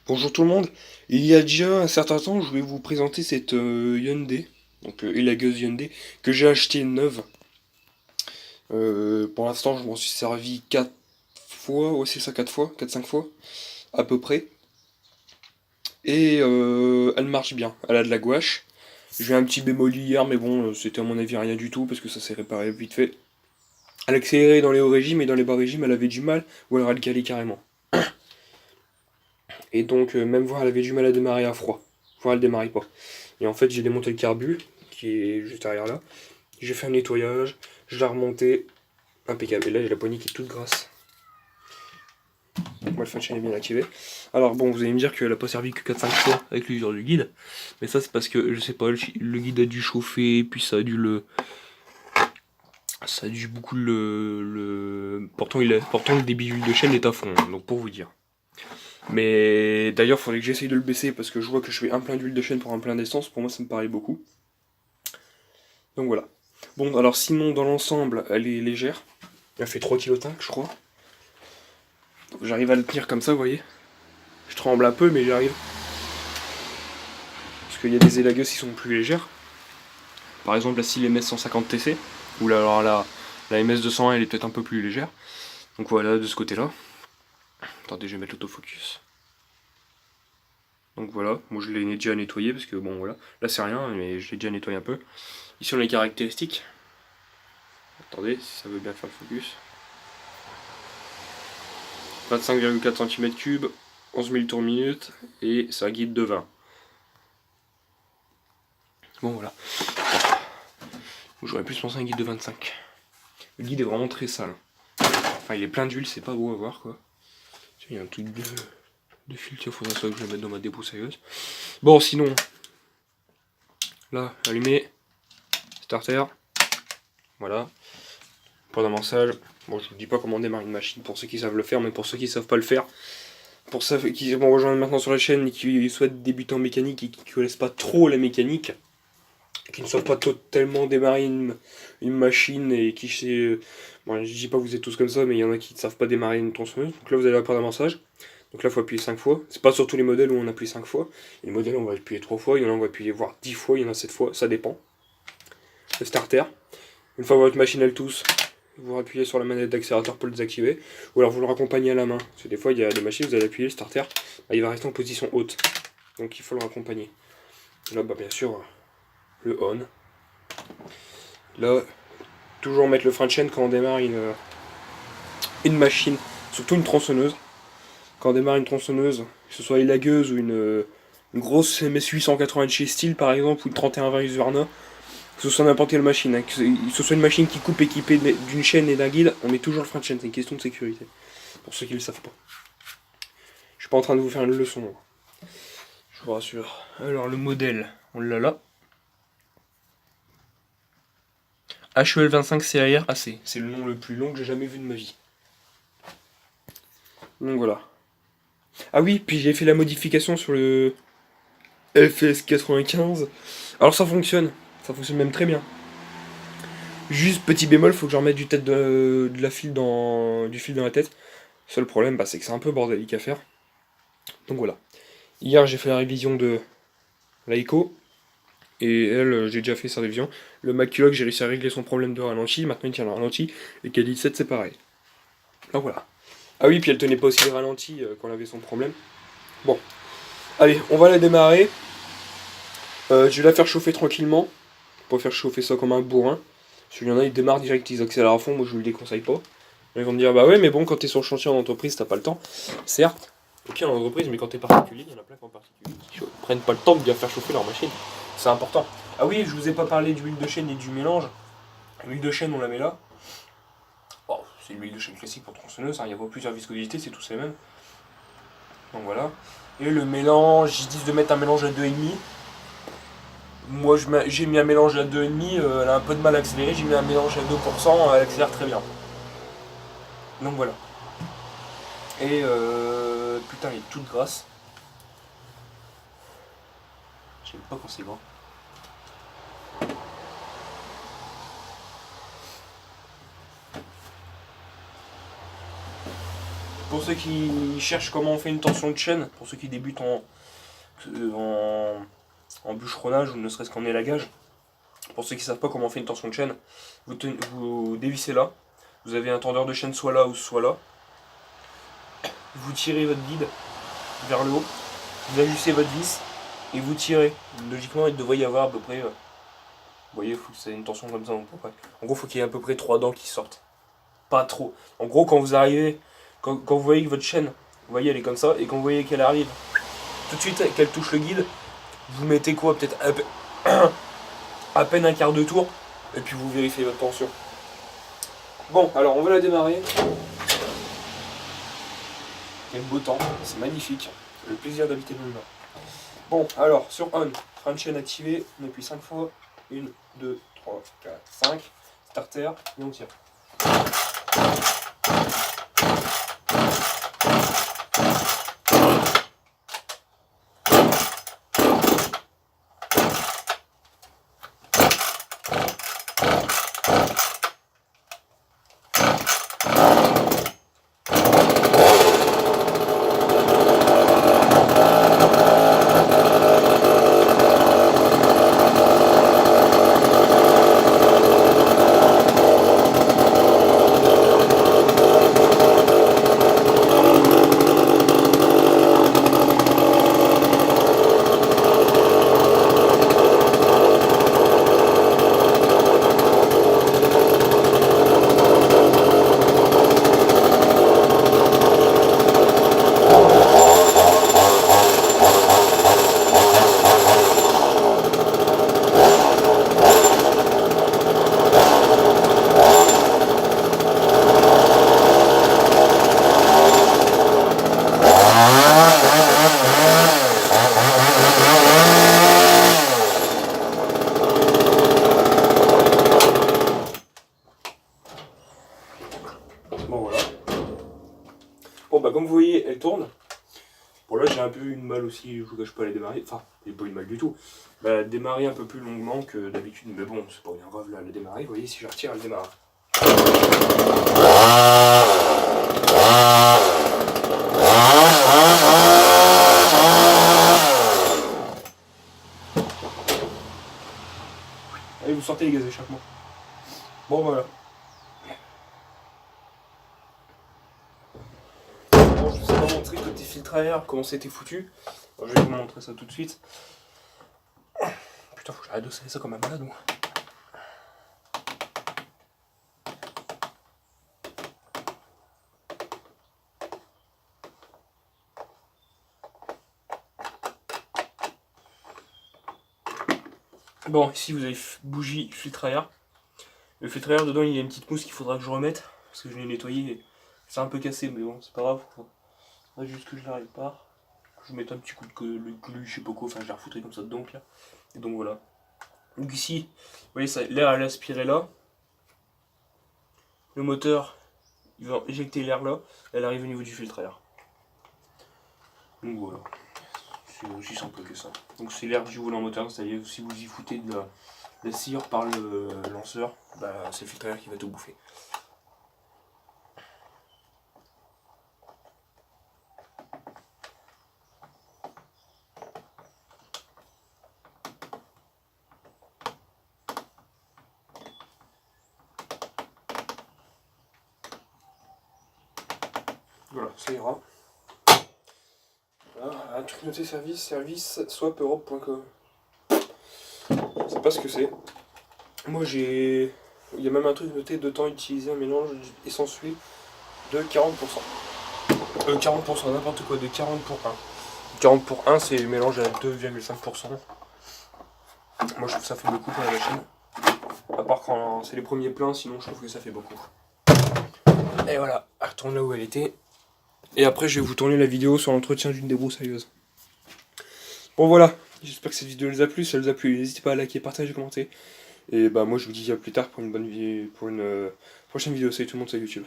Bonjour tout le monde. Il y a déjà un certain temps, je voulais vous présenter cette Hyundai, donc élagueuse Hyundai, que j'ai achetée neuve. Pour l'instant, je m'en suis servi 4 fois, ouais c'est ça, 4 fois, 4-5 fois, à peu près. Et elle marche bien, elle a de la gouache. J'ai eu un petit bémol hier, mais bon, c'était à mon avis rien du tout, parce que ça s'est réparé vite fait. Elle accélérait dans les hauts régimes, et dans les bas régimes, elle avait du mal, ou alors elle calait carrément. Et donc, même voir, elle avait du mal à démarrer à froid. Voire elle démarrait pas. Et en fait, j'ai démonté le carbu, qui est juste derrière là. J'ai fait un nettoyage, je l'ai remonté, impeccable. Et là, j'ai la poignée qui est toute grasse. Moi, le fan chain est bien activé. Alors, bon, vous allez me dire qu'elle a pas servi que 4-5 fois avec l'usure du guide. Mais ça, c'est parce que, je sais pas, le guide a dû chauffer, puis ça a dû le. Ça a dû beaucoup Pourtant, pourtant, le débit d'huile de chaîne est à fond, hein, donc pour vous dire. Mais d'ailleurs, il faudrait que j'essaye de le baisser parce que je vois que je fais un plein d'huile de chêne pour un plein d'essence. Pour moi, ça me paraît beaucoup. Donc voilà. Bon, alors sinon, dans l'ensemble, elle est légère. Elle fait 3,5 kg, je crois. J'arrive à le tenir comme ça, vous voyez. Je tremble un peu, mais j'arrive. Parce qu'il y a des élagueuses qui sont plus légères. Par exemple, la Steel MS 150 TC. Ou là, alors la MS 201, elle est peut-être un peu plus légère. Donc voilà, de ce côté-là. Attendez, je vais mettre l'autofocus. Donc voilà, moi je l'ai déjà nettoyé parce que bon voilà, là c'est rien, mais je l'ai déjà nettoyé un peu. Ici on a les caractéristiques. Attendez, si ça veut bien faire le focus. 25,4 cm3, 11 000 tours minute, et c'est un guide de 20. Bon voilà. J'aurais pu se penser à un guide de 25. Le guide est vraiment très sale. Enfin il est plein d'huile, c'est pas beau à voir quoi. Il y a un truc de filtre, il faudrait ça que je le mette dans ma débroussailleuse. Bon sinon, là, allumé, starter, voilà. Point d'amorçage. Bon, je vous dis pas comment démarrer une machine pour ceux qui savent le faire, mais pour ceux qui savent pas le faire, pour ceux qui vont rejoindre maintenant sur la chaîne et qui souhaitent débuter en mécanique et qui ne connaissent pas trop la mécanique, qui ne savent pas totalement démarrer une machine et qui sait. Bon, je dis pas que vous êtes tous comme ça, mais il y en a qui ne savent pas démarrer une tronçonneuse. Donc là, vous avez la point d'amorçage. Donc là, il faut appuyer 5 fois. C'est pas sur tous les modèles où on appuie 5 fois. Les modèles, on va appuyer 3 fois. Il y en a, on va appuyer voire 10 fois. Il y en a 7 fois. Ça dépend. Le starter. Une fois que votre machine elle tousse, vous appuyez sur la manette d'accélérateur pour le désactiver, ou alors vous le raccompagnez à la main. Parce que des fois, il y a des machines, vous allez appuyer le starter, bah, il va rester en position haute. Donc il faut le raccompagner. Là, bah, bien sûr, le on. Là, toujours mettre le frein de chaîne quand on démarre une machine, surtout une tronçonneuse. Quand on démarre une tronçonneuse, que ce soit élagueuse ou une grosse MS 880 chez Steel par exemple, ou une 3120 Husqvarna, que ce soit n'importe quelle machine, hein, que ce soit une machine qui coupe équipée d'une chaîne et d'un guide, on met toujours le frein de chaîne, c'est une question de sécurité. Pour ceux qui ne le savent pas. Je suis pas en train de vous faire une leçon, je vous rassure. Alors le modèle, on l'a là. HEL 25 CAR AC, c'est le nom le plus long que j'ai jamais vu de ma vie. Donc voilà. Ah oui, puis j'ai fait la modification sur le FS 95. Alors ça fonctionne même très bien. Juste petit bémol, faut que j'en remette de la fil du fil dans la tête. Seul problème, bah, c'est que c'est un peu bordélique à faire. Donc voilà. Hier, j'ai fait la révision de la Echo. Et elle, j'ai déjà fait sa révision. Le Maculog, j'ai réussi à régler son problème de ralenti. Maintenant, il tient le ralenti. Et K17, c'est pareil. Donc voilà. Ah oui, puis elle tenait pas aussi les ralentis quand elle avait son problème. Bon. Allez, on va la démarrer. Je vais la faire chauffer tranquillement. Pour faire chauffer ça comme un bourrin. Parce qu'il y en a, ils démarrent direct, ils accélèrent à fond. Moi, je vous le déconseille pas. Ils vont me dire, bah ouais, mais bon, quand t'es sur le chantier en entreprise, t'as pas le temps. Certes. Ok, en entreprise, mais quand t'es particulier, il y en a plein qui en particulier qui prennent pas le temps de bien faire chauffer leur machine. C'est important. Ah oui, je vous ai pas parlé d'huile de chêne et du mélange. L'huile de chêne, on la met là. Oh, c'est l'huile de chêne classique pour tronçonneuse, hein. Il n'y a pas plusieurs viscosités, c'est tous les mêmes. Donc voilà. Et le mélange, ils disent de mettre un mélange à 2,5. Moi, j'ai mis un mélange à 2,5, elle a un peu de mal à accélérer. J'ai mis un mélange à 2%, elle accélère très bien. Donc voilà. Et putain, elle est toute grasse. J'aime pas quand c'est grand. pour ceux qui cherchent comment on fait une tension de chaîne, pour ceux qui débutent en bûcheronnage ou ne serait-ce qu'en élagage, pour ceux qui ne savent pas comment on fait une tension de chaîne, vous dévissez là, vous avez un tendeur de chaîne soit là ou soit là, vous tirez votre guide vers le haut, vous ajustez votre vis et vous tirez. Logiquement il devrait y avoir à peu près, vous voyez, c'est une tension comme ça à peu près. En gros il faut qu'il y ait à peu près 3 dents qui sortent. Pas trop. En gros quand vous arrivez, quand vous voyez que votre chaîne, vous voyez elle est comme ça, et quand vous voyez qu'elle arrive, tout de suite qu'elle touche le guide, vous mettez quoi, peut-être à peine un quart de tour, et puis vous vérifiez votre tension. Bon, alors on va la démarrer. Il y a le beau temps, c'est magnifique. Le plaisir d'habiter le nord. Bon, alors sur on, frein de chaîne activé, on appuie 5 fois. 1, 2, 3, 4, 5. Starter, et on tire. Bon voilà. Bon bah comme vous voyez, elle tourne. Bon là j'ai un peu eu une malle aussi, je vous cache pas, à la démarrer. Enfin, il n'y a pas eu de mal du tout. Bah, démarrer un peu plus longuement que d'habitude, mais bon, c'est pas bien grave là, la démarrer. Vous voyez, si je retire, elle démarre. Allez, vous sortez les gaz d'échappement. Bon voilà. Bon, je vous ai pas montré côté filtre à air, comment c'était foutu. Alors, je vais vous montrer ça tout de suite. Putain, faut que j'arrête de serrer ça comme un malade, moi. Bon, ici vous avez bougie, filtre à air. Le filtre à air, dedans, il y a une petite mousse qu'il faudra que je remette. Parce que je l'ai nettoyé. C'est un peu cassé, mais bon, c'est pas grave. Faudrait juste que je la répare. Je vais mettre un petit coup de glu, je sais pas quoi. Enfin, je la refoutrai comme ça dedans, là. Et donc voilà. Donc ici, vous voyez, l'air elle est aspiré là. Le moteur, il va éjecter l'air là. Elle arrive au niveau du filtre à air. Donc voilà. C'est aussi simple que ça. Donc c'est l'air du volant moteur, c'est-à-dire si vous y foutez de la cire par le lanceur, bah, c'est le filtre à air qui va tout bouffer. Voilà, ça ira. Un truc noté service swapeurope.com. Je sais pas ce que c'est. Moi j'ai. Il y a même un truc noté de temps utilisé un mélange essence huile de 40%. 40%, n'importe quoi, de 40 pour 1. 40 pour 1, c'est le mélange à 2,5%. Moi je trouve que ça fait beaucoup pour la machine. À part quand c'est les premiers pleins, sinon je trouve que ça fait beaucoup. Et voilà, elle retourne là où elle était. Et après je vais vous tourner la vidéo sur l'entretien d'une débroussailleuse. Bon voilà, j'espère que cette vidéo vous a plu. Si elle vous a plu, n'hésitez pas à liker, partager, commenter. Et bah moi je vous dis à plus tard pour une prochaine vidéo. Salut tout le monde sur YouTube.